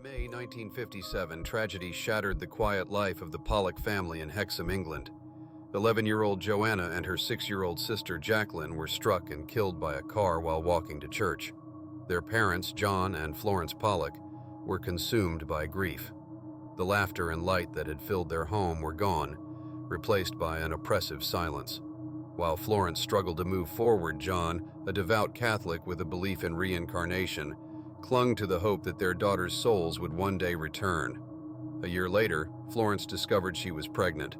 In May 1957, tragedy shattered the quiet life of the Pollock family in Hexham, England. 11-year-old Joanna and her 6-year-old sister Jacqueline were struck and killed by a car while walking to church. Their parents, John and Florence Pollock, were consumed by grief. The laughter and light that had filled their home were gone, replaced by an oppressive silence. While Florence struggled to move forward, John, a devout Catholic with a belief in reincarnation, clung to the hope that their daughter's souls would one day return. A year later, Florence discovered she was pregnant.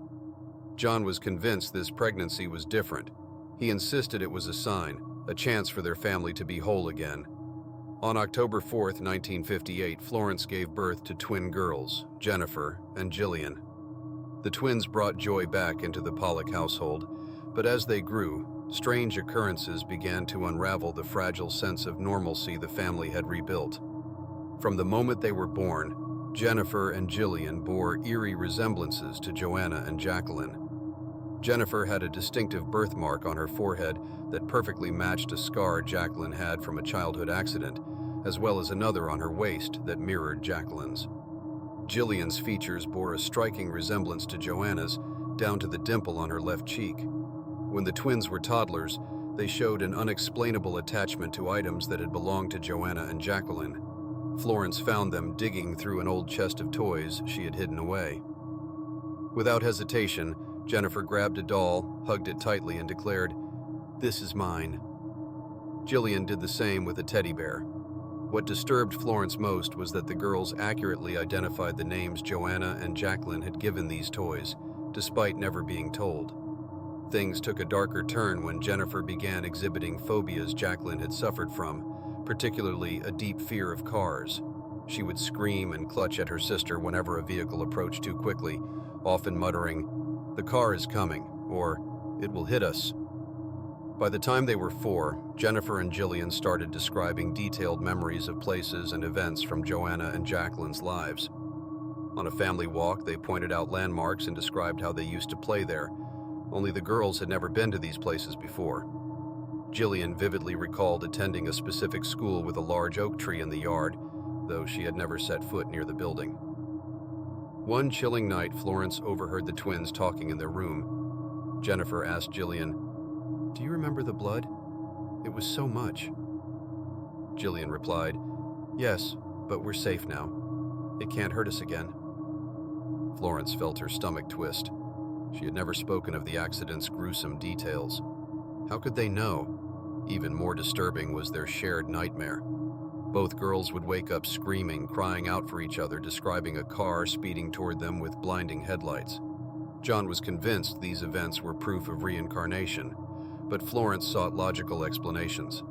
John was convinced this pregnancy was different. He insisted it was a sign, a chance for their family to be whole again. On October 4, 1958, Florence gave birth to twin girls, Jennifer and Gillian. The twins brought joy back into the Pollock household, but as they grew, strange occurrences began to unravel the fragile sense of normalcy the family had rebuilt. From the moment they were born, Jennifer and Gillian bore eerie resemblances to Joanna and Jacqueline. Jennifer had a distinctive birthmark on her forehead that perfectly matched a scar Jacqueline had from a childhood accident, as well as another on her waist that mirrored Jacqueline's. Gillian's features bore a striking resemblance to Joanna's, down to the dimple on her left cheek. When the twins were toddlers, they showed an unexplainable attachment to items that had belonged to Joanna and Jacqueline. Florence found them digging through an old chest of toys she had hidden away. Without hesitation, Jennifer grabbed a doll, hugged it tightly, and declared, "This is mine." Gillian did the same with a teddy bear. What disturbed Florence most was that the girls accurately identified the names Joanna and Jacqueline had given these toys, despite never being told. Things took a darker turn when Jennifer began exhibiting phobias Jacqueline had suffered from, particularly a deep fear of cars. She would scream and clutch at her sister whenever a vehicle approached too quickly, often muttering, "The car is coming," or "It will hit us." By the time they were 4, Jennifer and Gillian started describing detailed memories of places and events from Joanna and Jacqueline's lives. On a family walk, they pointed out landmarks and described how they used to play there, only the girls had never been to these places before. Gillian vividly recalled attending a specific school with a large oak tree in the yard, though she had never set foot near the building. One chilling night, Florence overheard the twins talking in their room. Jennifer asked Gillian, "Do you remember the blood? It was so much." Gillian replied, "Yes, but we're safe now. It can't hurt us again." Florence felt her stomach twist. She had never spoken of the accident's gruesome details. How could they know? Even more disturbing was their shared nightmare. Both girls would wake up screaming, crying out for each other, describing a car speeding toward them with blinding headlights. John was convinced these events were proof of reincarnation, but Florence sought logical explanations.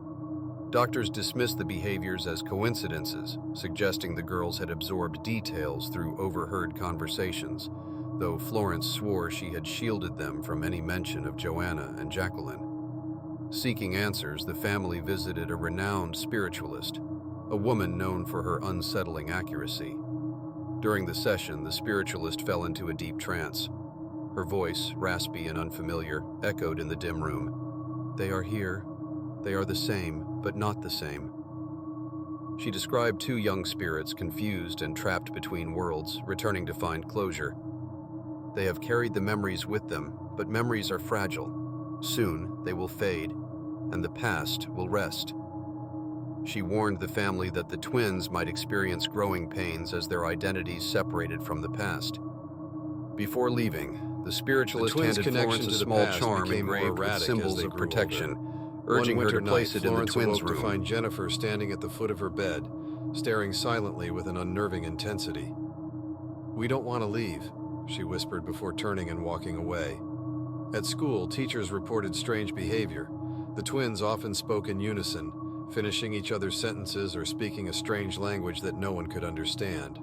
Doctors dismissed the behaviors as coincidences, suggesting the girls had absorbed details through overheard conversations, though Florence swore she had shielded them from any mention of Joanna and Jacqueline. Seeking answers, the family visited a renowned spiritualist, a woman known for her unsettling accuracy. During the session, the spiritualist fell into a deep trance. Her voice, raspy and unfamiliar, echoed in the dim room. "They are here. They are the same, but not the same." She described 2 young spirits confused and trapped between worlds, returning to find closure. "They have carried the memories with them, but memories are fragile. Soon they will fade, and the past will rest." She warned the family that the twins might experience growing pains as their identities separated from the past. Before leaving, the spiritualist handed Florence a small charm engraved with symbols of protection, urging her to place it in the twins' room. To find Jennifer standing at the foot of her bed, staring silently with an unnerving intensity. "We don't want to leave," she whispered before turning and walking away. At school, teachers reported strange behavior. The twins often spoke in unison, finishing each other's sentences or speaking a strange language that no one could understand.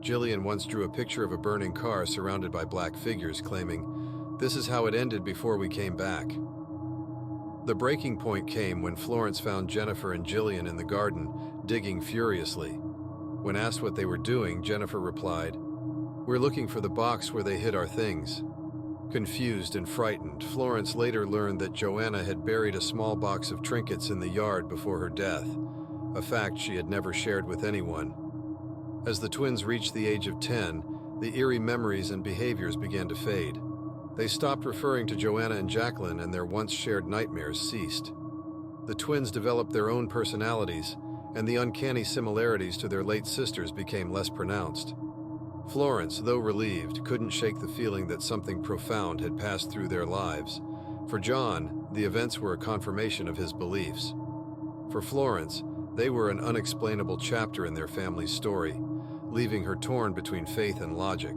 Gillian once drew a picture of a burning car surrounded by black figures, claiming, "This is how it ended before we came back." The breaking point came when Florence found Jennifer and Gillian in the garden, digging furiously. When asked what they were doing, Jennifer replied, "We're looking for the box where they hid our things." Confused and frightened, Florence later learned that Joanna had buried a small box of trinkets in the yard before her death, a fact she had never shared with anyone. As the twins reached the age of 10, the eerie memories and behaviors began to fade. They stopped referring to Joanna and Jacqueline, and their once shared nightmares ceased. The twins developed their own personalities, and the uncanny similarities to their late sisters became less pronounced. Florence, though relieved, couldn't shake the feeling that something profound had passed through their lives. For John, the events were a confirmation of his beliefs. For Florence, they were an unexplainable chapter in their family's story, leaving her torn between faith and logic.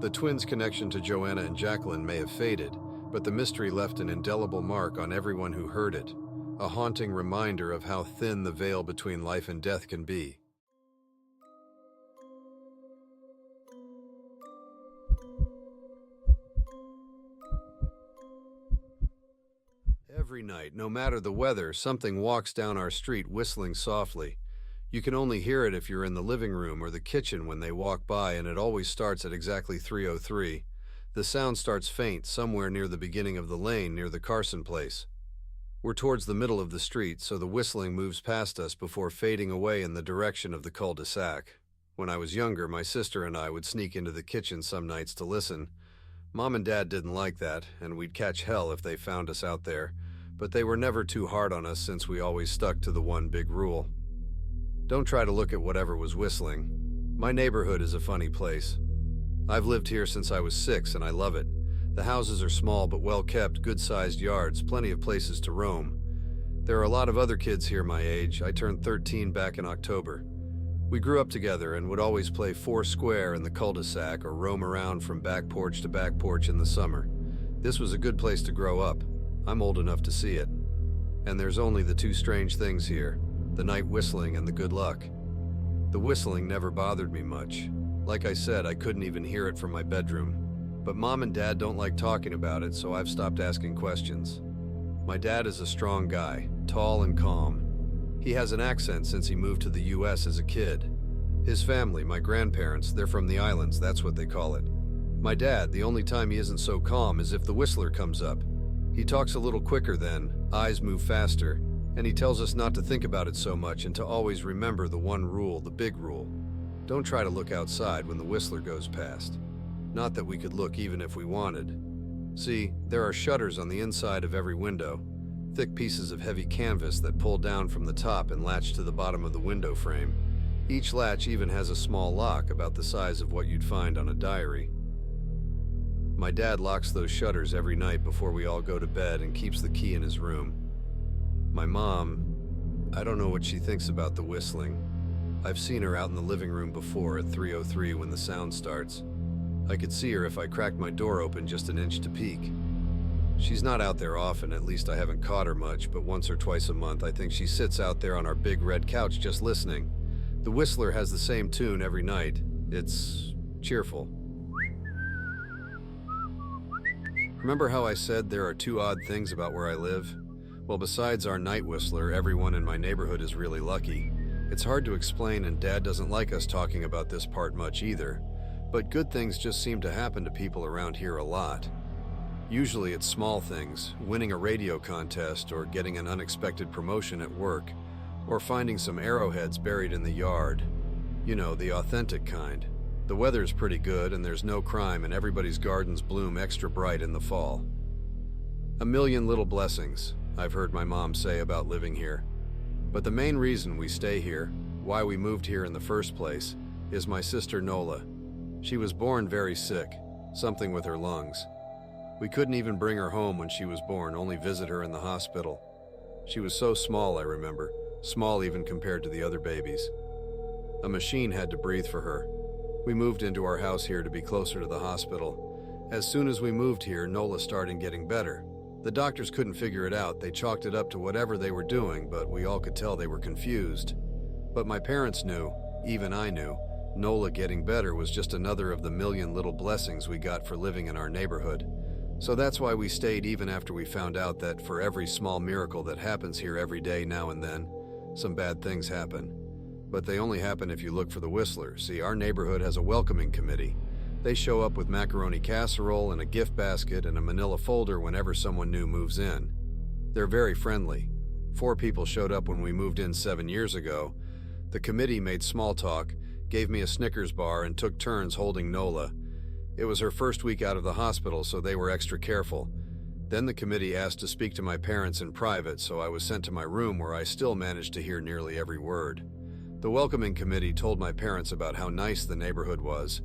The twins' connection to Joanna and Jacqueline may have faded, but the mystery left an indelible mark on everyone who heard it, a haunting reminder of how thin the veil between life and death can be. Every night, no matter the weather, something walks down our street whistling softly. You can only hear it if you're in the living room or the kitchen when they walk by, and it always starts at exactly 3:03. The sound starts faint somewhere near the beginning of the lane near the Carson place. We're towards the middle of the street, so the whistling moves past us before fading away in the direction of the cul-de-sac. When I was younger, my sister and I would sneak into the kitchen some nights to listen. Mom and Dad didn't like that, and we'd catch hell if they found us out there, but they were never too hard on us since we always stuck to the one big rule. Don't try to look at whatever was whistling. My neighborhood is a funny place. I've lived here since I was 6, and I love it. The houses are small but well-kept, good-sized yards, plenty of places to roam. There are a lot of other kids here my age. I turned 13 back in October. We grew up together and would always play four square in the cul-de-sac or roam around from back porch to back porch in the summer. This was a good place to grow up. I'm old enough to see it. And there's only the two strange things here, the night whistling and the good luck. The whistling never bothered me much. Like I said, I couldn't even hear it from my bedroom. But Mom and Dad don't like talking about it, so I've stopped asking questions. My dad is a strong guy, tall and calm. He has an accent since he moved to the US as a kid. His family, my grandparents, they're from the islands, that's what they call it. My dad, the only time he isn't so calm is if the whistler comes up. He talks a little quicker then, eyes move faster, and he tells us not to think about it so much and to always remember the one rule, the big rule. Don't try to look outside when the whistler goes past. Not that we could look even if we wanted. See, there are shutters on the inside of every window, thick pieces of heavy canvas that pull down from the top and latch to the bottom of the window frame. Each latch even has a small lock about the size of what you'd find on a diary. My dad locks those shutters every night before we all go to bed and keeps the key in his room. My mom, I don't know what she thinks about the whistling. I've seen her out in the living room before at 3:03 when the sound starts. I could see her if I cracked my door open just an inch to peek. She's not out there often, at least I haven't caught her much, but once or twice a month I think she sits out there on our big red couch just listening. The whistler has the same tune every night. It's cheerful. Remember how I said there are two odd things about where I live? Well, besides our night whistler, everyone in my neighborhood is really lucky. It's hard to explain, and Dad doesn't like us talking about this part much either. But good things just seem to happen to people around here a lot. Usually it's small things, winning a radio contest or getting an unexpected promotion at work, or finding some arrowheads buried in the yard. You know, the authentic kind. The weather's pretty good and there's no crime and everybody's gardens bloom extra bright in the fall. A million little blessings, I've heard my mom say about living here. But the main reason we stay here, why we moved here in the first place, is my sister Nola. She was born very sick, something with her lungs. We couldn't even bring her home when she was born, only visit her in the hospital. She was so small, I remember, small even compared to the other babies. A machine had to breathe for her. We moved into our house here to be closer to the hospital. As soon as we moved here, Nola started getting better. The doctors couldn't figure it out. They chalked it up to whatever they were doing, but we all could tell they were confused. But my parents knew, even I knew, Nola getting better was just another of the million little blessings we got for living in our neighborhood. So that's why we stayed even after we found out that for every small miracle that happens here every day now and then, some bad things happen. But they only happen if you look for the whistler. See, our neighborhood has a welcoming committee. They show up with macaroni casserole and a gift basket and a manila folder whenever someone new moves in. They're very friendly. 4 people showed up when we moved in 7 years ago. The committee made small talk, gave me a Snickers bar, and took turns holding Nola. It was her first week out of the hospital, so they were extra careful. Then the committee asked to speak to my parents in private, so I was sent to my room where I still managed to hear nearly every word. The welcoming committee told my parents about how nice the neighborhood was.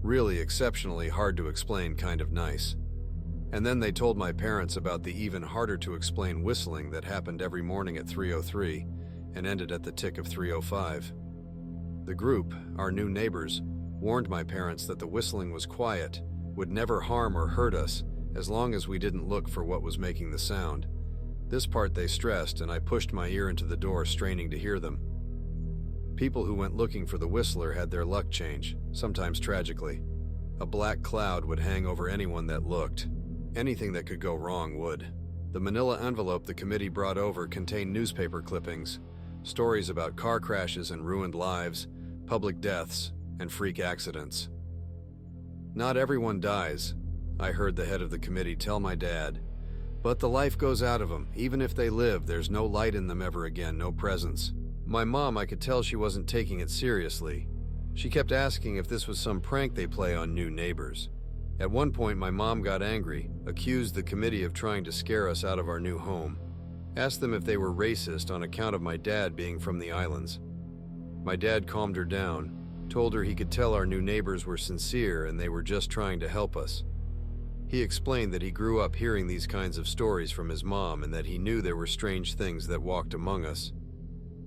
Really exceptionally hard to explain kind of nice. And then they told my parents about the even harder to explain whistling that happened every morning at 3:03 and ended at the tick of 3:05. The group, our new neighbors, warned my parents that the whistling was quiet, would never harm or hurt us, as long as we didn't look for what was making the sound. This part they stressed, and I pushed my ear into the door, straining to hear them. People who went looking for the whistler had their luck change, sometimes tragically. A black cloud would hang over anyone that looked. Anything that could go wrong would. The manila envelope the committee brought over contained newspaper clippings, stories about car crashes and ruined lives, public deaths, and freak accidents. "Not everyone dies," I heard the head of the committee tell my dad. "But the life goes out of them. Even if they live, there's no light in them ever again, no presence." My mom, I could tell she wasn't taking it seriously. She kept asking if this was some prank they play on new neighbors. At one point, my mom got angry, accused the committee of trying to scare us out of our new home, asked them if they were racist on account of my dad being from the islands. My dad calmed her down, told her he could tell our new neighbors were sincere and they were just trying to help us. He explained that he grew up hearing these kinds of stories from his mom and that he knew there were strange things that walked among us.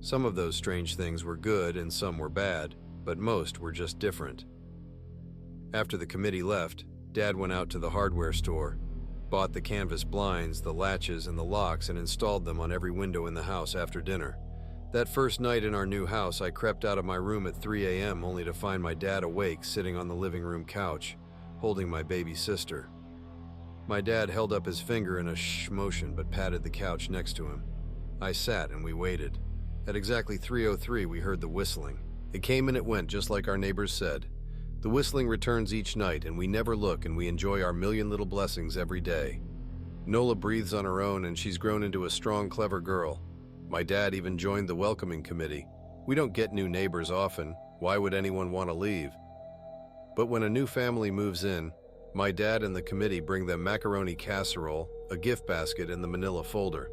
Some of those strange things were good and some were bad, but most were just different. After the committee left, Dad went out to the hardware store, bought the canvas blinds, the latches, and the locks, and installed them on every window in the house after dinner. That first night in our new house, I crept out of my room at 3 a.m. only to find my dad awake, sitting on the living room couch, holding my baby sister. My dad held up his finger in a shh motion but patted the couch next to him. I sat and we waited. At exactly 3:03, we heard the whistling. It came and it went, just like our neighbors said. The whistling returns each night, and we never look, and we enjoy our million little blessings every day. Nola breathes on her own, and she's grown into a strong, clever girl. My dad even joined the welcoming committee. We don't get new neighbors often. Why would anyone want to leave? But when a new family moves in, my dad and the committee bring them macaroni casserole, a gift basket, and the manila folder.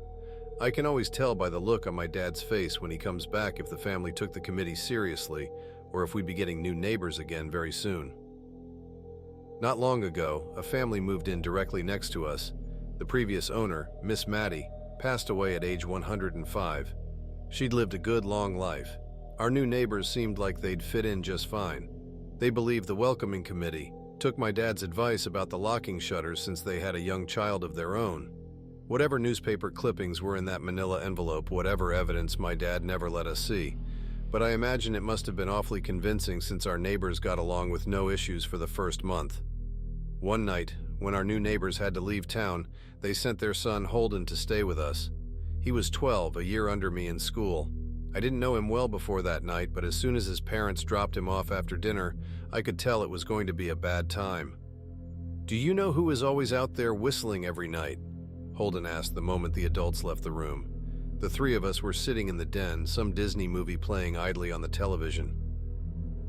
I can always tell by the look on my dad's face when he comes back if the family took the committee seriously or if we'd be getting new neighbors again very soon. Not long ago, a family moved in directly next to us. The previous owner, Miss Maddie, passed away at age 105. She'd lived a good long life. Our new neighbors seemed like they'd fit in just fine. They believed the welcoming committee, took my dad's advice about the locking shutters since they had a young child of their own. Whatever newspaper clippings were in that manila envelope, whatever evidence, my dad never let us see. But I imagine it must have been awfully convincing since our neighbors got along with no issues for the first month. One night, when our new neighbors had to leave town, they sent their son Holden to stay with us. He was 12, a year under me in school. I didn't know him well before that night, but as soon as his parents dropped him off after dinner, I could tell it was going to be a bad time. "Do you know who is always out there whistling every night?" Holden asked the moment the adults left the room. The three of us were sitting in the den, some Disney movie playing idly on the television.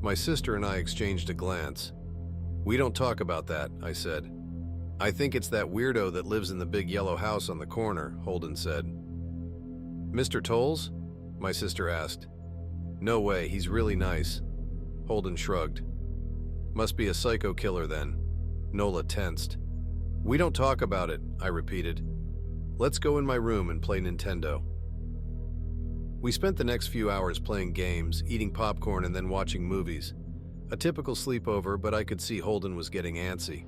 My sister and I exchanged a glance. "We don't talk about that," I said. "I think it's that weirdo that lives in the big yellow house on the corner," Holden said. "Mr. Tolles?" my sister asked. "No way, he's really nice." Holden shrugged. "Must be a psycho killer then." Nola tensed. "We don't talk about it," I repeated. "Let's go in my room and play Nintendo." We spent the next few hours playing games, eating popcorn, and then watching movies. A typical sleepover, but I could see Holden was getting antsy.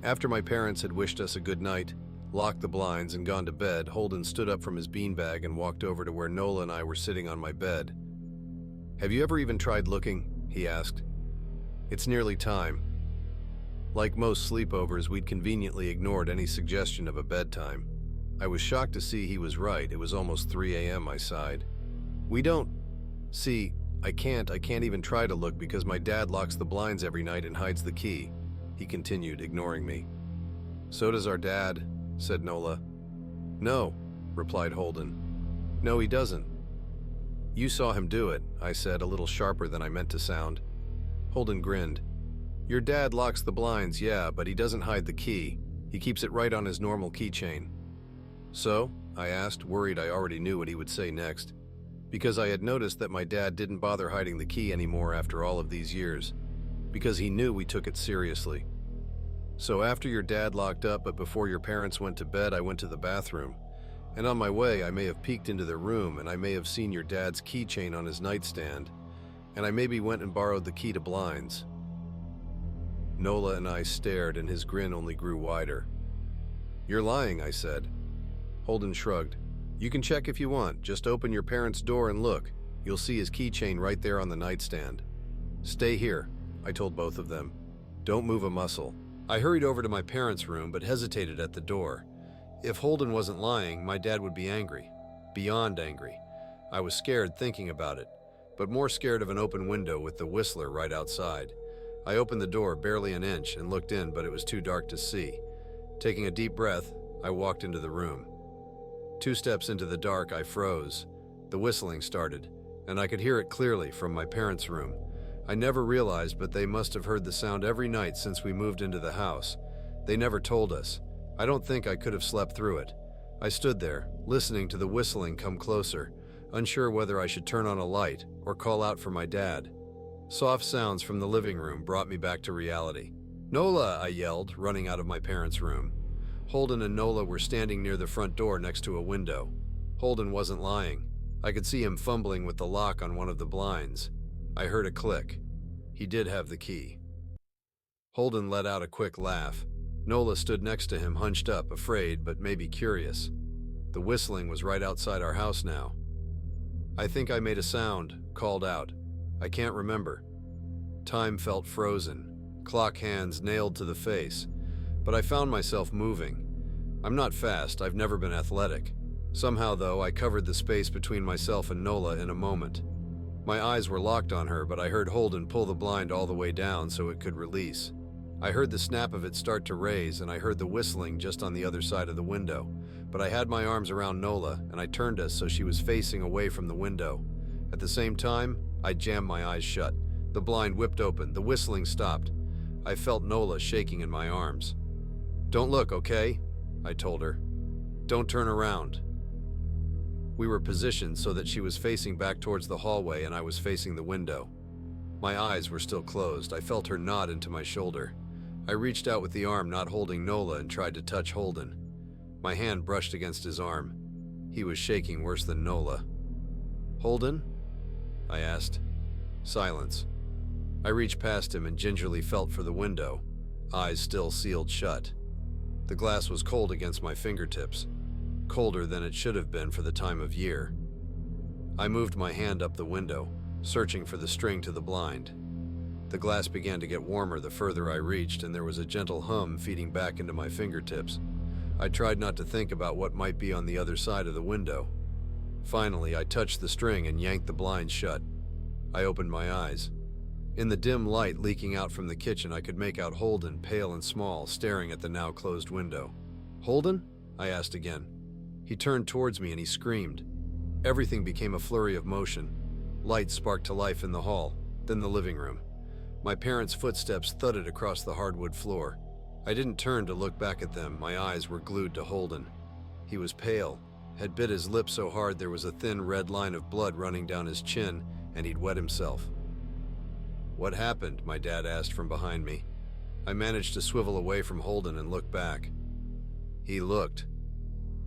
After my parents had wished us a good night, locked the blinds, and gone to bed, Holden stood up from his beanbag and walked over to where Nola and I were sitting on my bed. "Have you ever even tried looking?" he asked. "It's nearly time." Like most sleepovers, we'd conveniently ignored any suggestion of a bedtime. I was shocked to see he was right. It was almost 3 a.m., I sighed. "We don't... See, I can't even try to look because my dad locks the blinds every night and hides the key," he continued, ignoring me. "So does our dad," said Nola. "No," replied Holden. "No, he doesn't." "You saw him do it," I said, a little sharper than I meant to sound. Holden grinned. Your dad locks the blinds, yeah, but he doesn't hide the key. He keeps it right on his normal keychain. So? I asked, worried I already knew what he would say next. Because I had noticed that my dad didn't bother hiding the key anymore after all of these years. Because he knew we took it seriously. So after your dad locked up, but before your parents went to bed, I went to the bathroom. And on my way, I may have peeked into their room, and I may have seen your dad's keychain on his nightstand. And I maybe went and borrowed the key to blinds. Nola and I stared, and his grin only grew wider. You're lying, I said. Holden shrugged. You can check if you want. Just open your parents' door and look. You'll see his keychain right there on the nightstand. Stay here, I told both of them. Don't move a muscle. I hurried over to my parents' room, but hesitated at the door. If Holden wasn't lying, my dad would be angry. Beyond angry. I was scared thinking about it, but more scared of an open window with the Whistler right outside. I opened the door barely an inch and looked in, but it was too dark to see. Taking a deep breath, I walked into the room. 2 steps into the dark, I froze. The whistling started, and I could hear it clearly from my parents' room. I never realized, but they must have heard the sound every night since we moved into the house. They never told us. I don't think I could have slept through it. I stood there, listening to the whistling come closer, unsure whether I should turn on a light or call out for my dad. Soft sounds from the living room brought me back to reality. Nola, I yelled, running out of my parents' room. Holden and Nola were standing near the front door next to a window. Holden wasn't lying. I could see him fumbling with the lock on one of the blinds. I heard a click. He did have the key. Holden let out a quick laugh. Nola stood next to him, hunched up, afraid but maybe curious. The whistling was right outside our house now. I think I made a sound, called out. I can't remember. Time felt frozen, clock hands nailed to the face, but I found myself moving. I'm not fast, I've never been athletic. Somehow, though, I covered the space between myself and Nola in a moment. My eyes were locked on her, but I heard Holden pull the blind all the way down so it could release. I heard the snap of it start to raise, and I heard the whistling just on the other side of the window. But I had my arms around Nola, and I turned us so she was facing away from the window. At the same time, I jammed my eyes shut. The blind whipped open, the whistling stopped. I felt Nola shaking in my arms. Don't look, okay? I told her. Don't turn around. We were positioned so that she was facing back towards the hallway and I was facing the window. My eyes were still closed. I felt her nod into my shoulder. I reached out with the arm not holding Nola and tried to touch Holden. My hand brushed against his arm. He was shaking worse than Nola. Holden? I asked. Silence. I reached past him and gingerly felt for the window, eyes still sealed shut. The glass was cold against my fingertips, colder than it should have been for the time of year. I moved my hand up the window, searching for the string to the blind. The glass began to get warmer the further I reached, and there was a gentle hum feeding back into my fingertips. I tried not to think about what might be on the other side of the window. Finally, I touched the string and yanked the blind shut. I opened my eyes. In the dim light leaking out from the kitchen, I could make out Holden, pale and small, staring at the now closed window. Holden? I asked again. He turned towards me and he screamed. Everything became a flurry of motion. Lights sparked to life in the hall, then the living room. My parents' footsteps thudded across the hardwood floor. I didn't turn to look back at them. My eyes were glued to Holden. He was pale, had bit his lip so hard there was a thin red line of blood running down his chin, and he'd wet himself. What happened? My dad asked from behind me. I managed to swivel away from Holden and look back. He looked.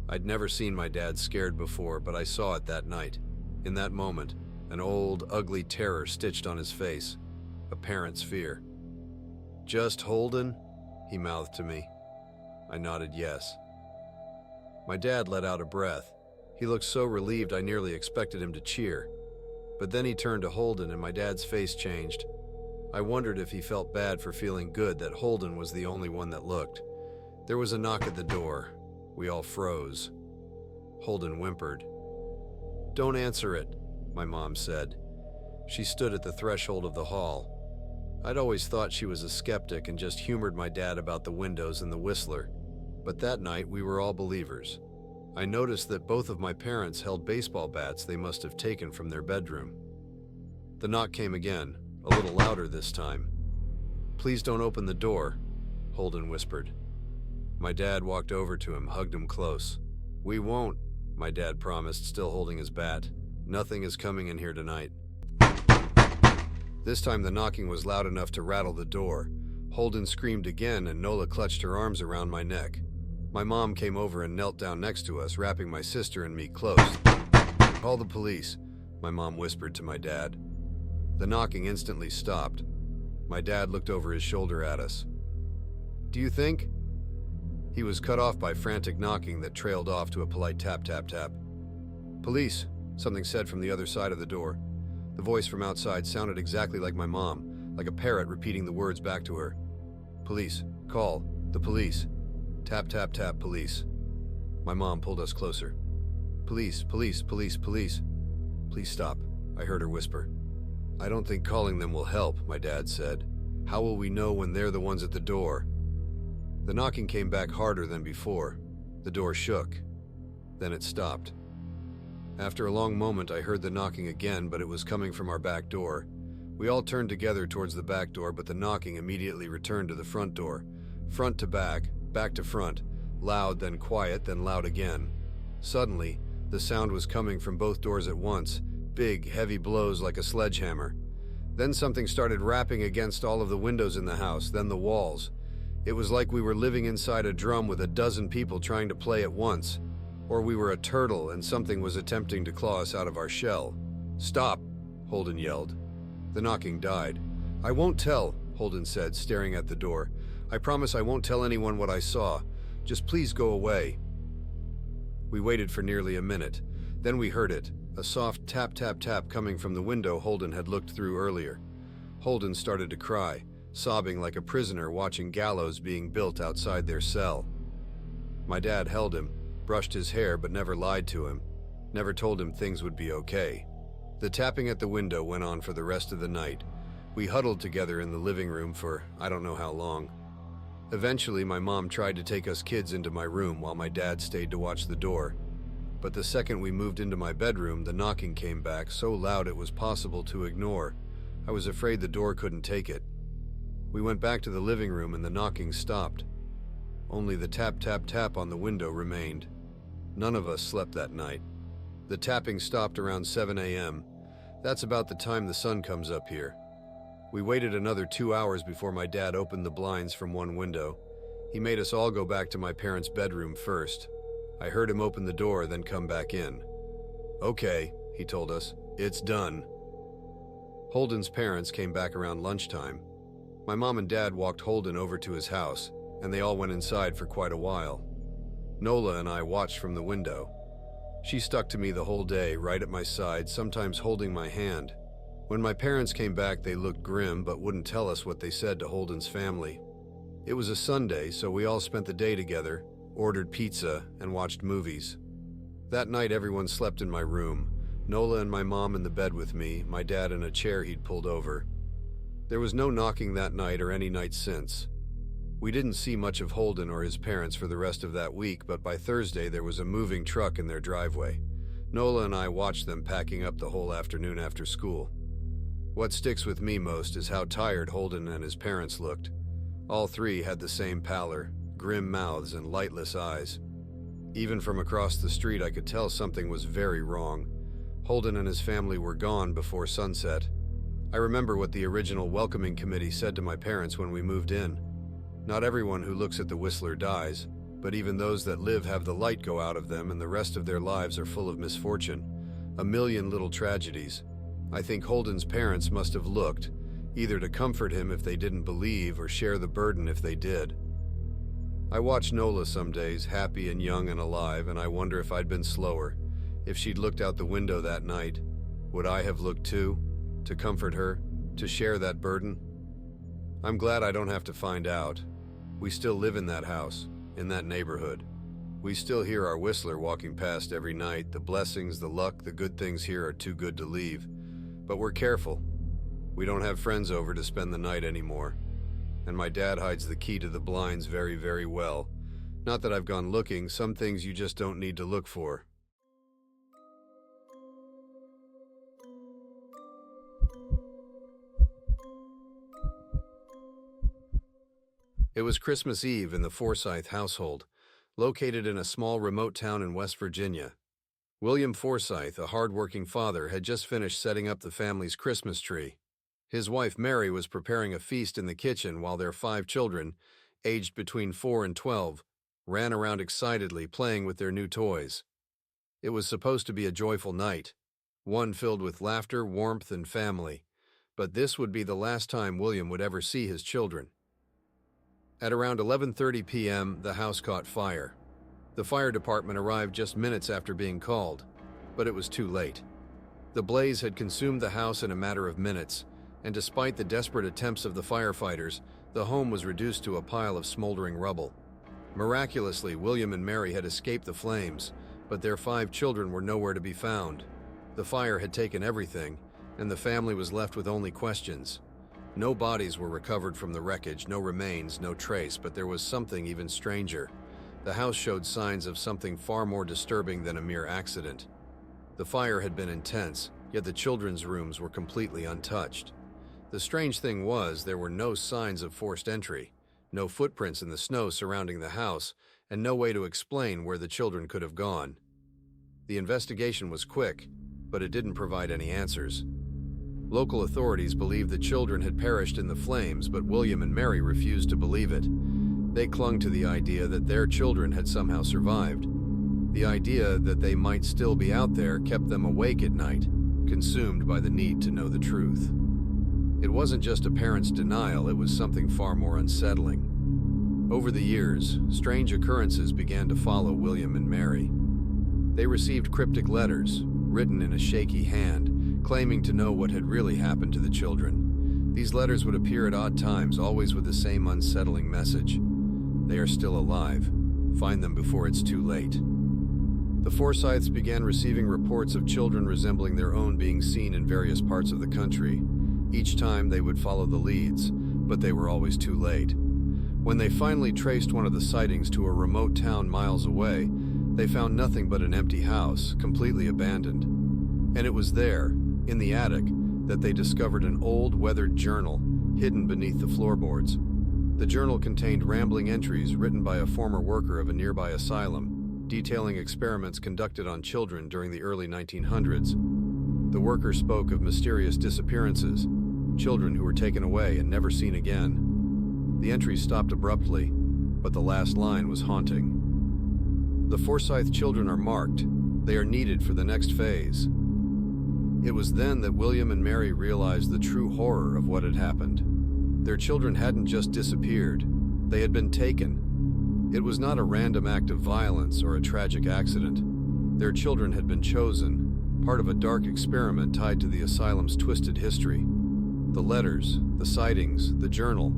I'd never seen my dad scared before, but I saw it that night. In that moment, an old, ugly terror stitched on his face, a parent's fear. Just Holden? He mouthed to me. I nodded yes. My dad let out a breath. He looked so relieved I nearly expected him to cheer. But then he turned to Holden and my dad's face changed. I wondered if he felt bad for feeling good that Holden was the only one that looked. There was a knock at the door. We all froze. Holden whimpered. Don't answer it, my mom said. She stood at the threshold of the hall. I'd always thought she was a skeptic and just humored my dad about the windows and the Whistler. But that night we were all believers. I noticed that both of my parents held baseball bats they must have taken from their bedroom. The knock came again, a little louder this time. "Please don't open the door," Holden whispered. My dad walked over to him, hugged him close. "We won't," my dad promised, still holding his bat. "Nothing is coming in here tonight." This time the knocking was loud enough to rattle the door. Holden screamed again, and Nola clutched her arms around my neck. My mom came over and knelt down next to us, wrapping my sister and me close. "Call the police," my mom whispered to my dad. The knocking instantly stopped. My dad looked over his shoulder at us. "Do you think?" He was cut off by frantic knocking that trailed off to a polite tap, tap, tap. "Police," something said from the other side of the door. The voice from outside sounded exactly like my mom, like a parrot repeating the words back to her. "Police, call, the police. Tap, tap, tap, police." My mom pulled us closer. "Police, police, police, police." "Please stop," I heard her whisper. "I don't think calling them will help," my dad said. "How will we know when they're the ones at the door?" The knocking came back harder than before. The door shook. Then it stopped. After a long moment, I heard the knocking again, but it was coming from our back door. We all turned together towards the back door, but the knocking immediately returned to the front door. Front to back to front, loud, then quiet, then loud again. Suddenly, the sound was coming from both doors at once, big, heavy blows like a sledgehammer. Then something started rapping against all of the windows in the house, then the walls. It was like we were living inside a drum with a dozen people trying to play at once. Or we were a turtle and something was attempting to claw us out of our shell. "Stop!" Holden yelled. The knocking died. "I won't tell," Holden said, staring at the door. "I promise I won't tell anyone what I saw. Just please go away." We waited for nearly a minute. Then we heard it, a soft tap, tap, tap coming from the window Holden had looked through earlier. Holden started to cry, sobbing like a prisoner watching gallows being built outside their cell. My dad held him, brushed his hair but never lied to him, never told him things would be okay. The tapping at the window went on for the rest of the night. We huddled together in the living room for I don't know how long. Eventually, my mom tried to take us kids into my room while my dad stayed to watch the door. But the second we moved into my bedroom, the knocking came back so loud it was possible to ignore. I was afraid the door couldn't take it. We went back to the living room and the knocking stopped. Only the tap, tap, tap on the window remained. None of us slept that night. The tapping stopped around 7 a.m. That's about the time the sun comes up here. We waited another 2 hours before my dad opened the blinds from one window. He made us all go back to my parents' bedroom first. I heard him open the door, then come back in. "Okay," he told us, "it's done." Holden's parents came back around lunchtime. My mom and dad walked Holden over to his house, and they all went inside for quite a while. Nola and I watched from the window. She stuck to me the whole day, right at my side, sometimes holding my hand. When my parents came back, they looked grim but wouldn't tell us what they said to Holden's family. It was a Sunday, so we all spent the day together, ordered pizza, and watched movies. That night, everyone slept in my room. Nola and my mom in the bed with me, my dad in a chair he'd pulled over. There was no knocking that night or any night since. We didn't see much of Holden or his parents for the rest of that week, but by Thursday there was a moving truck in their driveway. Nola and I watched them packing up the whole afternoon after school. What sticks with me most is how tired Holden and his parents looked. All three had the same pallor, grim mouths and lightless eyes. Even from across the street I could tell something was very wrong. Holden and his family were gone before sunset. I remember what the original welcoming committee said to my parents when we moved in. Not everyone who looks at the Whistler dies, but even those that live have the light go out of them and the rest of their lives are full of misfortune. A million little tragedies. I think Holden's parents must have looked, either to comfort him if they didn't believe or share the burden if they did. I watch Nola some days, happy and young and alive, and I wonder if I'd been slower. If she'd looked out the window that night, would I have looked too? To comfort her? To share that burden? I'm glad I don't have to find out. We still live in that house, in that neighborhood. We still hear our Whistler walking past every night. The blessings, the luck, the good things here are too good to leave. But we're careful. We don't have friends over to spend the night anymore. And my dad hides the key to the blinds very, very well. Not that I've gone looking, some things you just don't need to look for. It was Christmas Eve in the Forsythe household, located in a small remote town in West Virginia. William Forsythe, a hard-working father, had just finished setting up the family's Christmas tree. His wife Mary was preparing a feast in the kitchen while their 5 children, aged between 4 and 12, ran around excitedly playing with their new toys. It was supposed to be a joyful night, one filled with laughter, warmth, and family, but this would be the last time William would ever see his children. At around 11:30 p.m., the house caught fire. The fire department arrived just minutes after being called, but it was too late. The blaze had consumed the house in a matter of minutes, and despite the desperate attempts of the firefighters, the home was reduced to a pile of smoldering rubble. Miraculously, William and Mary had escaped the flames, but their 5 children were nowhere to be found. The fire had taken everything, and the family was left with only questions. No bodies were recovered from the wreckage, no remains, no trace, but there was something even stranger. The house showed signs of something far more disturbing than a mere accident. The fire had been intense, yet the children's rooms were completely untouched. The strange thing was, there were no signs of forced entry, no footprints in the snow surrounding the house, and no way to explain where the children could have gone. The investigation was quick, but it didn't provide any answers. Local authorities believed the children had perished in the flames, but William and Mary refused to believe it. They clung to the idea that their children had somehow survived. The idea that they might still be out there kept them awake at night, consumed by the need to know the truth. It wasn't just a parent's denial, it was something far more unsettling. Over the years, strange occurrences began to follow William and Mary. They received cryptic letters, written in a shaky hand, claiming to know what had really happened to the children. These letters would appear at odd times, always with the same unsettling message. They are still alive. Find them before it's too late. The Forsythes began receiving reports of children resembling their own being seen in various parts of the country. Each time they would follow the leads, but they were always too late. When they finally traced one of the sightings to a remote town miles away, they found nothing but an empty house, completely abandoned. And it was there, in the attic, that they discovered an old, weathered journal hidden beneath the floorboards. The journal contained rambling entries written by a former worker of a nearby asylum, detailing experiments conducted on children during the early 1900s. The worker spoke of mysterious disappearances, children who were taken away and never seen again. The entries stopped abruptly, but the last line was haunting. The Forsythe children are marked. They are needed for the next phase. It was then that William and Mary realized the true horror of what had happened. Their children hadn't just disappeared, they had been taken. It was not a random act of violence or a tragic accident. Their children had been chosen, part of a dark experiment tied to the asylum's twisted history. The letters, the sightings, the journal,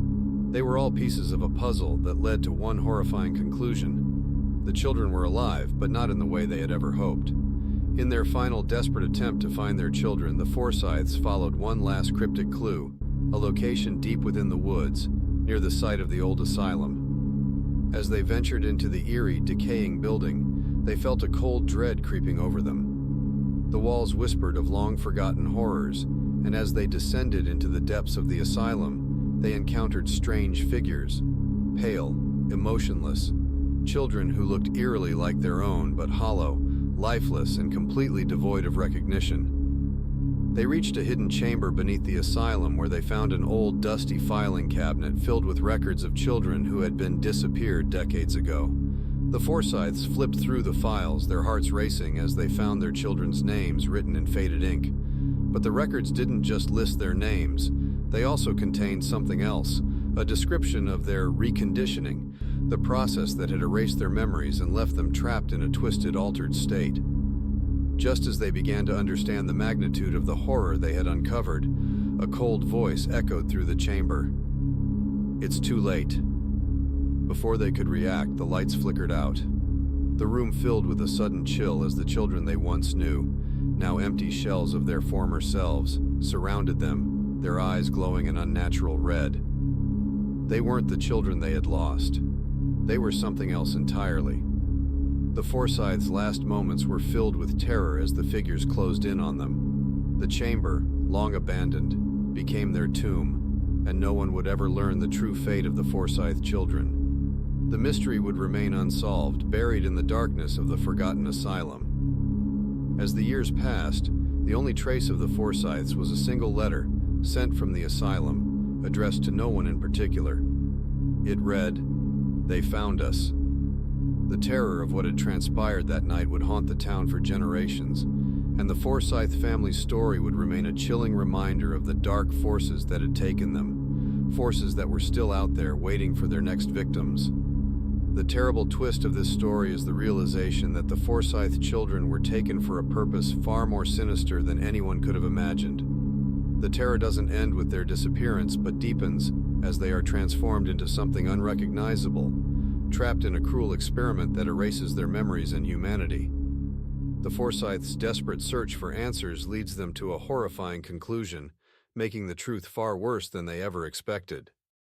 they were all pieces of a puzzle that led to one horrifying conclusion. The children were alive, but not in the way they had ever hoped. In their final desperate attempt to find their children, the Forsythes followed one last cryptic clue, a location deep within the woods, near the site of the old asylum. As they ventured into the eerie, decaying building, they felt a cold dread creeping over them. The walls whispered of long-forgotten horrors, and as they descended into the depths of the asylum, they encountered strange figures, pale, emotionless, children who looked eerily like their own, but hollow, lifeless, and completely devoid of recognition. They reached a hidden chamber beneath the asylum where they found an old, dusty filing cabinet filled with records of children who had been disappeared decades ago. The Forsythes flipped through the files, their hearts racing as they found their children's names written in faded ink. But the records didn't just list their names. They also contained something else, a description of their reconditioning, the process that had erased their memories and left them trapped in a twisted, altered state. Just as they began to understand the magnitude of the horror they had uncovered, a cold voice echoed through the chamber. "It's too late." Before they could react, the lights flickered out. The room filled with a sudden chill as the children they once knew, now empty shells of their former selves, surrounded them, their eyes glowing an unnatural red. They weren't the children they had lost. They were something else entirely. The Forsythes' last moments were filled with terror as the figures closed in on them. The chamber, long abandoned, became their tomb, and no one would ever learn the true fate of the Forsythe children. The mystery would remain unsolved, buried in the darkness of the forgotten asylum. As the years passed, the only trace of the Forsythes was a single letter sent from the asylum, addressed to no one in particular. It read, "They found us." The terror of what had transpired that night would haunt the town for generations, and the Forsythe family's story would remain a chilling reminder of the dark forces that had taken them, forces that were still out there waiting for their next victims. The terrible twist of this story is the realization that the Forsythe children were taken for a purpose far more sinister than anyone could have imagined. The terror doesn't end with their disappearance, but deepens as they are transformed into something unrecognizable, trapped in a cruel experiment that erases their memories and humanity. The Forsythes' desperate search for answers leads them to a horrifying conclusion, making the truth far worse than they ever expected.